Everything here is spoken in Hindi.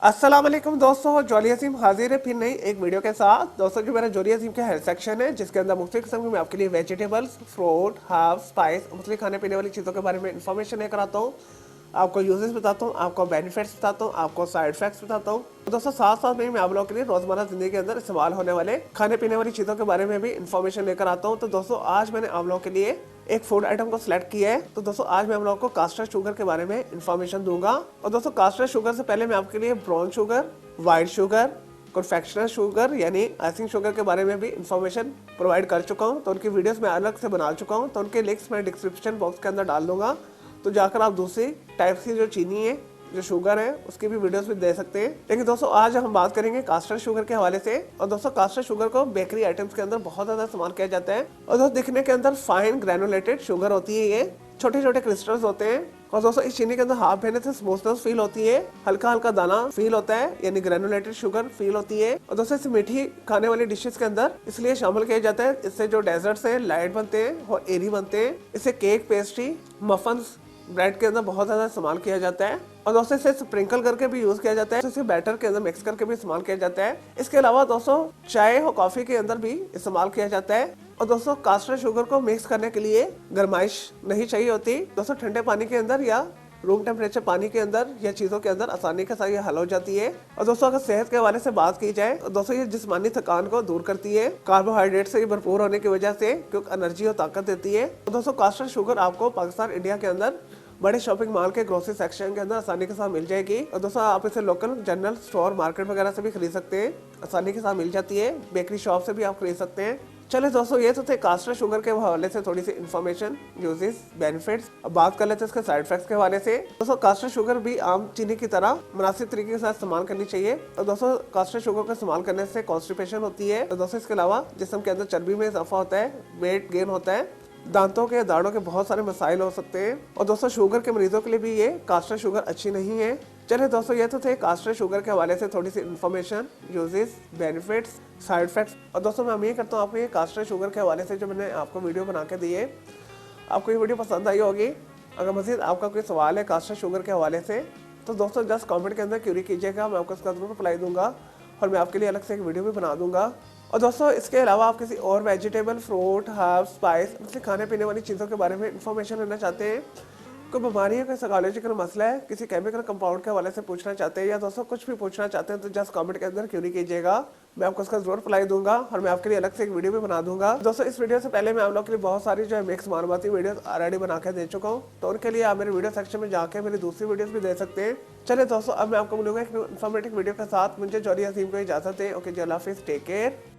अस्सलाम वालेकुम दोस्तों, जॉली असीम हाजिर है फिर नई एक वीडियो के साथ। दोस्तों जो मेरा जॉली असीम का हेल्थ सेक्शन है, जिसके अंदर मुख्तलिफ किस्म के मैं आपके लिए वेजिटेबल्स, फ्रूट, हर्ब्स, स्पाइस, मुख्तलिफ खाने पीने वाली चीज़ों के बारे में इंफॉर्मेशन लेकर आता हूँ। आपको यूजेस बताता हूँ, आपको बेनिफिट्स बताता हूँ, आपको साइड इफेक्ट्स बताता हूँ। दोस्तों साथ साथ में मैं आप लोगों के लिए रोजमर्रा जिंदगी के अंदर इस्तेमाल होने वाले खाने पीने वाली चीज़ों के बारे में भी इंफॉर्मेशन लेकर आता हूँ। तो दोस्तों आज मैंने आप लोगों के लिए एक फूड आइटम को सिलेक्ट किया है। तो दोस्तों आज मैं आप लोगों को कास्टर शुगर के बारे में इंफॉर्मेशन दूंगा। और दोस्तों कास्टर शुगर से पहले मैं आपके लिए brown sugar, white sugar, confectional sugar यानी आइसिंग शुगर के बारे में भी इंफॉर्मेशन प्रोवाइड कर चुका हूँ। तो उनकी वीडियोस मैं अलग से बना चुका हूँ, तो उनके लिंक्स मैं डिस्क्रिप्शन बॉक्स के अंदर डाल दूंगा। तो जाकर आप दूसरी टाइप की जो चीनी है, जो शुगर है, उसकी भी वीडियोस भी दे सकते हैं। लेकिन दोस्तों आज हम बात करेंगे कास्टर शुगर के हवाले से। और दोस्तों कास्टर शुगर को बेकरी आइटम्स के अंदर बहुत ज्यादा इस्तेमाल किया जाता है। और दोस्तों दिखने के अंदर फाइन ग्रेनुलेटेड शुगर होती है, ये छोटे छोटे क्रिस्टल्स होते हैं। और दोस्तों इस चीनी के अंदर हाथ फेरने से स्मूथनेस फील होती है, हल्का हल्का दाना फील होता है यानी ग्रेनुलेटेड शुगर फील होती है। और दोस्तों इसे मीठी खाने वाली डिशेस के अंदर इसलिए शामिल किया जाता है, इससे जो डेजर्ट्स हैं लाइट बनते हैं और एरी बनते हैं। इससे केक, पेस्ट्री, मफन्स, ब्रेड के अंदर बहुत ज्यादा इस्तेमाल किया जाता है। और दोस्तों इसे स्प्रिंकल करके भी यूज किया जाता है, इसे बैटर के अंदर मिक्स करके भी इस्तेमाल किया जाता है। इसके अलावा दोस्तों चाय और कॉफी के अंदर भी इस्तेमाल किया जाता है। और दोस्तों कास्टर शुगर को मिक्स करने के लिए गरमाइश नहीं चाहिए होती। दोस्तों ठंडे पानी के अंदर या रूम टेम्परेचर पानी के अंदर या चीजों के अंदर आसानी के साथ ये हल हो जाती है। और दोस्तों अगर सेहत के हवाले से बात की जाए तो दोस्तों ये जिस्मानी थकान को दूर करती है, कार्बोहाइड्रेट से भरपूर होने की वजह से, क्योंकि एनर्जी और ताकत देती है। और दोस्तों कास्टर शुगर आपको पाकिस्तान, इंडिया के अंदर बड़े शॉपिंग मॉल के ग्रोसरी सेक्शन के अंदर आसानी के साथ मिल जाएगी। और दोस्तों आप इसे लोकल जनरल स्टोर, मार्केट वगैरह से भी खरीद सकते हैं, आसानी के साथ मिल जाती है। बेकरी शॉप से भी आप खरीद सकते हैं। चलिए दोस्तों ये तो थे कास्टर शुगर के हवाले से थोड़ी सी इन्फॉर्मेशन, यूजेस, बेनिफिट्स। अब बात कर लेते हैं इसके साइड इफेक्ट्स के हवाले से। दोस्तों कास्टर शुगर भी आम चीनी की तरह मुनासिब तरीके के साथ इस्तेमाल करनी चाहिए। और दोस्तों कास्टर शुगर का इस्तेमाल करने से कॉन्स्टिपेशन होती है। और दोस्तों इसके अलावा जिस्म के अंदर चर्बी में इजाफा होता है, वेट गेन होता है, दांतों के दाढ़ों के बहुत सारे मसाइल हो सकते हैं। और दोस्तों शुगर के मरीजों के लिए भी ये कास्टर शुगर अच्छी नहीं है। चलिए दोस्तों ये तो थे कास्टर शुगर के हवाले से थोड़ी सी information, uses, benefits, side effects. और दोस्तों मैं उम्मीद करता हूँ आपको ये कास्टर शुगर के हवाले से जो मैंने आपको वीडियो बना के दी है, आपको ये वीडियो पसंद आई होगी। अगर मज़ीद आपका कोई सवाल है कास्टर शुगर के हवाले से तो दोस्तों जस्ट कमेंट के अंदर क्यूरी कीजिएगा, मैं आपको उसका जरूर रिप्लाई दूंगा और मैं आपके लिए अलग से एक वीडियो भी बना दूंगा। और दोस्तों इसके अलावा आप किसी और वेजिटेबल, फ्रूट, हर्ब, स्पाइस, मतलब खाने पीने वाली चीज़ों के बारे में इंफॉर्मेशन लेना चाहते हैं, कोई बीमारी है, कोई साइकोलॉजिकल मसला है, किसी केमिकल कंपाउंड के हवाले से पूछना चाहते हैं, या दोस्तों कुछ भी पूछना चाहते हैं, तो जस्ट कमेंट के अंदर क्यूरी कीजिएगा, मैं आपको उसका जरूर रिप्लाई दूंगा और मैं आपके लिए अलग से एक वीडियो भी बना दूंगा। दोस्तों इस वीडियो से पहले मैं आप लोग के लिए बहुत सारी जो है मिक्स मालूमाती वीडियो ऑलरेडी बना के दे चुका हूँ, तो उनके लिए आप मेरे वीडियो सेक्शन में जाके मेरी दूसरी वीडियोस भी दे सकते हैं। चलिए दोस्तों अब मैं आपको मिलूंगा एक इन्फॉर्मेटिव वीडियो के साथ। मुझे जॉली असीम को इजाजत है। ओके जी, अल्लाह हाफिज़, टेक केयर।